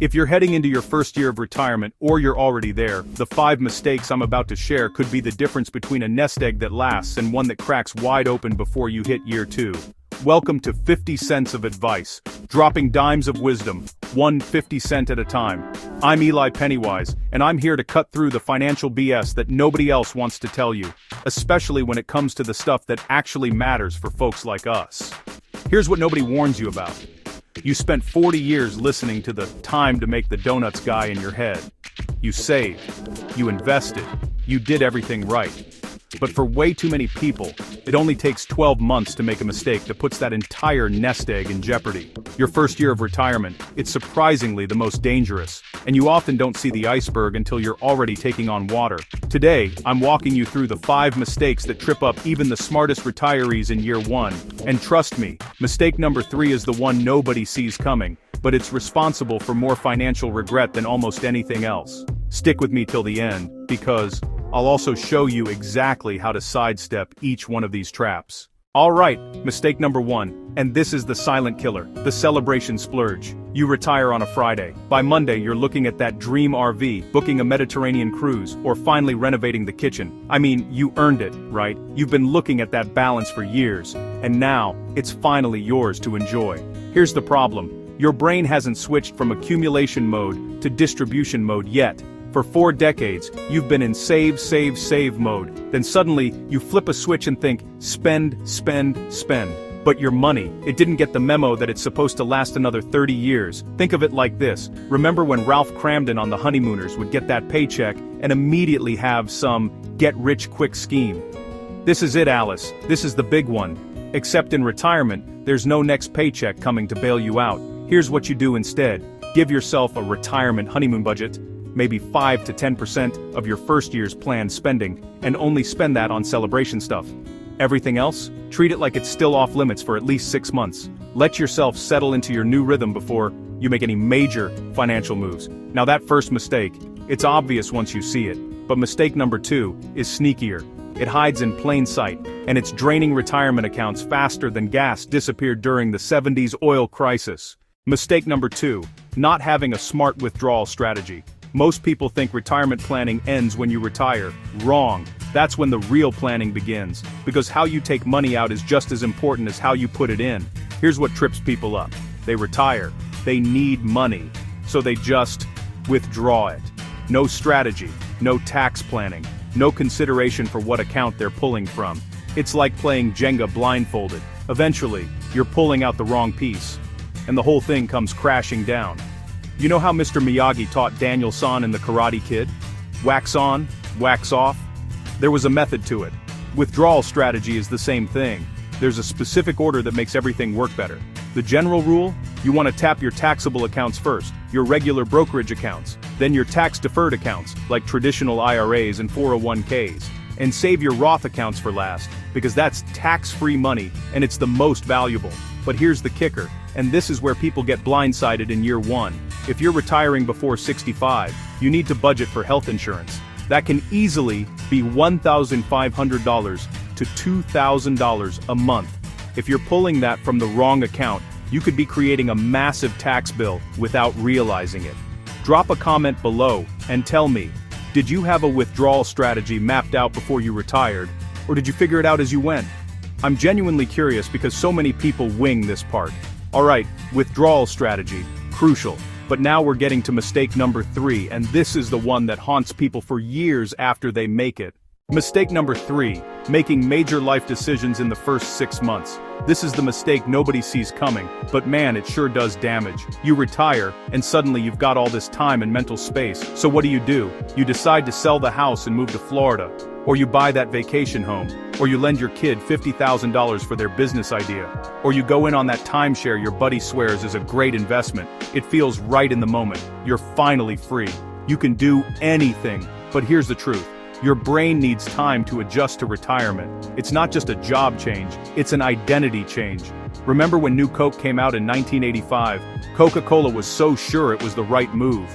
If you're heading into your first year of retirement or you're already there, the 5 mistakes I'm about to share could be the difference between a nest egg that lasts and one that cracks wide open before you hit year 2. Welcome to 50 Cents of Advice, dropping dimes of wisdom, 50 cents at a time. I'm Eli Pennywise, and I'm here to cut through the financial BS that nobody else wants to tell you, especially when it comes to the stuff that actually matters for folks like us. Here's what nobody warns you about. You spent 40 years listening to the time to make the donuts guy in your head. You saved. You invested. You did everything right. But for way too many people, it only takes 12 months to make a mistake that puts that entire nest egg in jeopardy. Your first year of retirement, it's surprisingly the most dangerous, and you often don't see the iceberg until you're already taking on water. Today, I'm walking you through the 5 mistakes that trip up even the smartest retirees in year 1. And trust me, mistake number 3 is the one nobody sees coming, but it's responsible for more financial regret than almost anything else. Stick with me till the end, because I'll also show you exactly how to sidestep each one of these traps. Alright, mistake number 1, and this is the silent killer, the celebration splurge. You retire on a Friday. By Monday you're looking at that dream RV, booking a Mediterranean cruise, or finally renovating the kitchen. I mean, you earned it, right? You've been looking at that balance for years, and now, it's finally yours to enjoy. Here's the problem. Your brain hasn't switched from accumulation mode to distribution mode yet. For 4 decades, you've been in save mode. Then suddenly, you flip a switch and think, spend. But your money, it didn't get the memo that it's supposed to last another 30 years. Think of it like this. Remember when Ralph Cramden on The Honeymooners would get that paycheck and immediately have some get-rich-quick scheme? This is it, Alice. This is the big one. Except in retirement, there's no next paycheck coming to bail you out. Here's what you do instead. Give yourself a retirement honeymoon budget. Maybe 5 to 10% of your first year's planned spending, and only spend that on celebration stuff. Everything else? Treat it like it's still off limits for at least 6 months. Let yourself settle into your new rhythm before you make any major financial moves. Now that first mistake, it's obvious once you see it, but mistake number 2 is sneakier. It hides in plain sight, and it's draining retirement accounts faster than gas disappeared during the 70s oil crisis. Mistake number 2, not having a smart withdrawal strategy. Most people think retirement planning ends when you retire. Wrong. That's when the real planning begins. Because how you take money out is just as important as how you put it in. Here's what trips people up. They retire. They need money. So they just withdraw it. No strategy. No tax planning. No consideration for what account they're pulling from. It's like playing Jenga blindfolded. Eventually, you're pulling out the wrong piece. And the whole thing comes crashing down. You know how Mr. Miyagi taught Daniel-san in The Karate Kid? Wax on, wax off? There was a method to it. Withdrawal strategy is the same thing. There's a specific order that makes everything work better. The general rule? You want to tap your taxable accounts first, your regular brokerage accounts, then your tax-deferred accounts, like traditional IRAs and 401ks, and save your Roth accounts for last, because that's tax-free money, and it's the most valuable. But here's the kicker, and this is where people get blindsided in year 1. If you're retiring before 65, you need to budget for health insurance. That can easily be $1,500 to $2,000 a month. If you're pulling that from the wrong account, you could be creating a massive tax bill without realizing it. Drop a comment below and tell me, did you have a withdrawal strategy mapped out before you retired, or did you figure it out as you went? I'm genuinely curious because so many people wing this part. Alright, withdrawal strategy, crucial. But now we're getting to mistake number 3, and this is the one that haunts people for years after they make it. Mistake number 3, making major life decisions in the first 6 months. This is the mistake nobody sees coming, but man, it sure does damage. You retire, and suddenly you've got all this time and mental space. So what do? You decide to sell the house and move to Florida. Or you buy that vacation home. Or you lend your kid $50,000 for their business idea. Or you go in on that timeshare your buddy swears is a great investment. It feels right in the moment. You're finally free. You can do anything. But here's the truth. Your brain needs time to adjust to retirement. It's not just a job change, it's an identity change. Remember when New Coke came out in 1985? Coca-Cola was so sure it was the right move.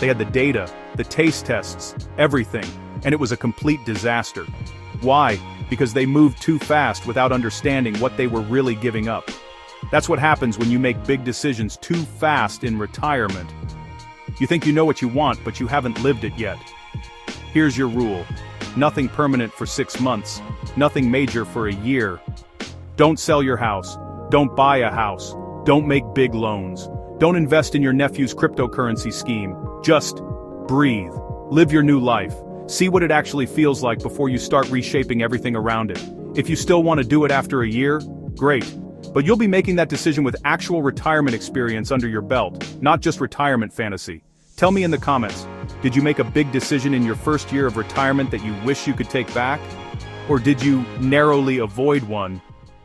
They had the data, the taste tests, everything, and it was a complete disaster. Why? Because they moved too fast without understanding what they were really giving up. That's what happens when you make big decisions too fast in retirement. You think you know what you want, but you haven't lived it yet. Here's your rule. Nothing permanent for 6 months. Nothing major for a year. Don't sell your house. Don't buy a house. Don't make big loans. Don't invest in your nephew's cryptocurrency scheme. Just breathe. Live your new life. See what it actually feels like before you start reshaping everything around it. If you still want to do it after a year, great. But you'll be making that decision with actual retirement experience under your belt, not just retirement fantasy. Tell me in the comments, did you make a big decision in your first year of retirement that you wish you could take back? Or did you narrowly avoid one?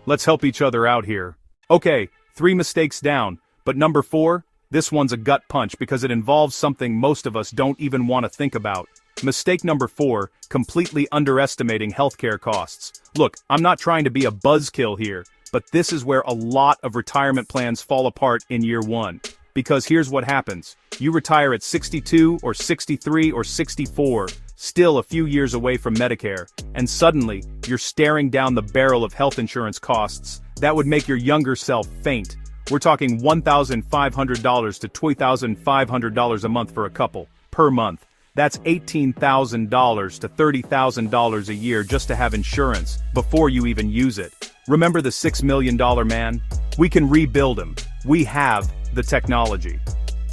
Let's help each other out here. Okay, 3 mistakes down, but number 4, this one's a gut punch because it involves something most of us don't even want to think about. Mistake number 4, completely underestimating healthcare costs. Look, I'm not trying to be a buzzkill here, but this is where a lot of retirement plans fall apart in year 1. Because here's what happens. You retire at 62 or 63 or 64, still a few years away from Medicare, and suddenly, you're staring down the barrel of health insurance costs that would make your younger self faint. We're talking $1,500 to $2,500 a month for a couple, per month. That's $18,000 to $30,000 a year just to have insurance, before you even use it. Remember the $6 million man? We can rebuild him. We have the technology.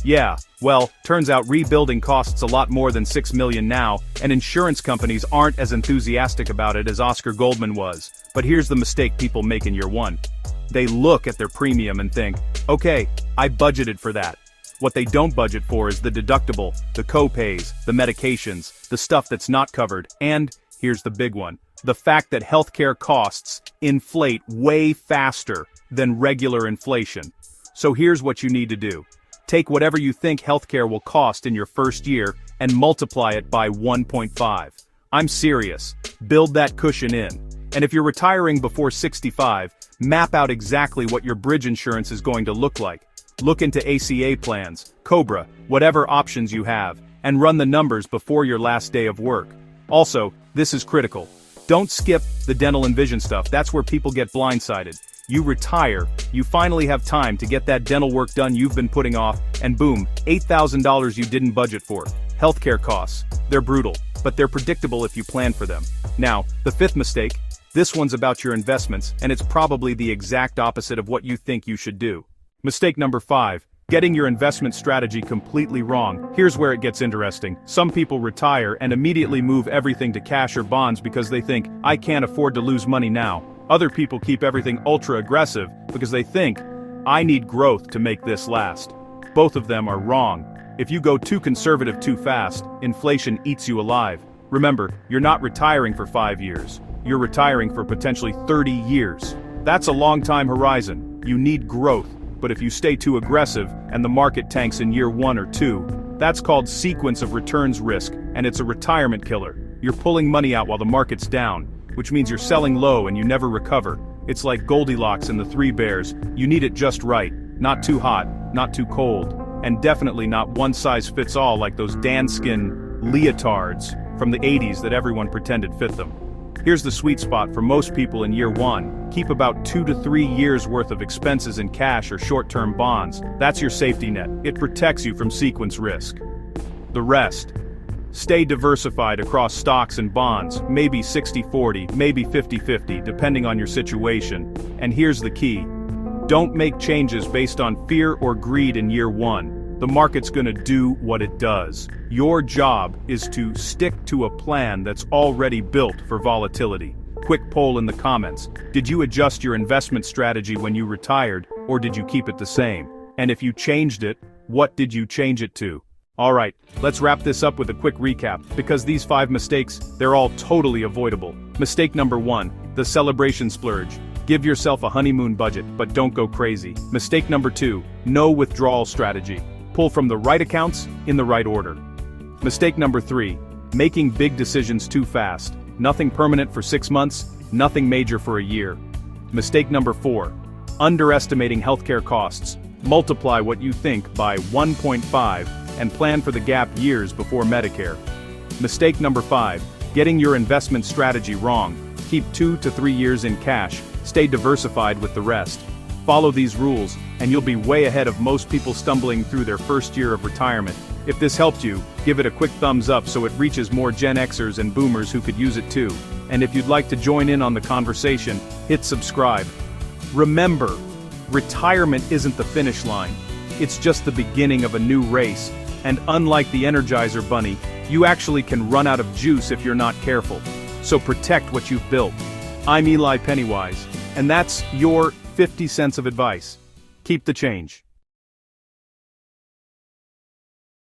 Yeah, well, turns out rebuilding costs a lot more than $6 million now, and insurance companies aren't as enthusiastic about it as Oscar Goldman was. But here's the mistake people make in year 1. They look at their premium and think, okay, I budgeted for that. What they don't budget for is the deductible, the co-pays, the medications, the stuff that's not covered, and, here's the big one, the fact that healthcare costs inflate way faster than regular inflation. So here's what you need to do. Take whatever you think healthcare will cost in your first year and multiply it by 1.5. I'm serious. Build that cushion in. And if you're retiring before 65, map out exactly what your bridge insurance is going to look like. Look into ACA plans, COBRA, whatever options you have, and run the numbers before your last day of work. Also, this is critical. Don't skip the dental and vision stuff. That's where people get blindsided. You retire, you finally have time to get that dental work done you've been putting off, and boom, $8,000 you didn't budget for. Healthcare costs. They're brutal, but they're predictable if you plan for them. Now, the 5th mistake. This one's about your investments, and it's probably the exact opposite of what you think you should do. Mistake number 5. Getting your investment strategy completely wrong. Here's where it gets interesting. Some people retire and immediately move everything to cash or bonds because they think, I can't afford to lose money now. Other people keep everything ultra aggressive because they think, I need growth to make this last. Both of them are wrong. If you go too conservative too fast, inflation eats you alive. Remember, you're not retiring for 5 years. You're retiring for potentially 30 years. That's a long time horizon. You need growth. But if you stay too aggressive and the market tanks in year 1 or 2, that's called sequence of returns risk, and it's a retirement killer. You're pulling money out while the market's down, which means you're selling low and you never recover. It's like Goldilocks and the 3 Bears. You need it just right, not too hot, not too cold, and definitely not one size fits all like those Danskin leotards from the 80s that everyone pretended fit them. Here's the sweet spot for most people in year 1. Keep about 2 to 3 years worth of expenses in cash or short-term bonds. That's your safety net. It protects you from sequence risk. The rest. Stay diversified across stocks and bonds, maybe 60-40, maybe 50-50, depending on your situation. And here's the key. Don't make changes based on fear or greed in year 1. The market's gonna do what it does. Your job is to stick to a plan that's already built for volatility. Quick poll in the comments. Did you adjust your investment strategy when you retired, or did you keep it the same? And if you changed it, what did you change it to? Alright, let's wrap this up with a quick recap, because these 5 mistakes, they're all totally avoidable. Mistake number 1, the celebration splurge. Give yourself a honeymoon budget, but don't go crazy. Mistake number 2, no withdrawal strategy. Pull from the right accounts, in the right order. Mistake number 3, making big decisions too fast. Nothing permanent for 6 months, nothing major for a year. Mistake number 4, underestimating healthcare costs. Multiply what you think by 1.5 and plan for the gap years before Medicare. Mistake number 5, getting your investment strategy wrong. Keep 2 to 3 years in cash, stay diversified with the rest. Follow these rules, and you'll be way ahead of most people stumbling through their first year of retirement. If this helped you, give it a quick thumbs up so it reaches more Gen Xers and Boomers who could use it too. And if you'd like to join in on the conversation, hit subscribe. Remember, retirement isn't the finish line. It's just the beginning of a new race, and unlike the Energizer Bunny, you actually can run out of juice if you're not careful. So protect what you've built. I'm Eli Pennywise, and that's your 50 cents of advice. Keep the change.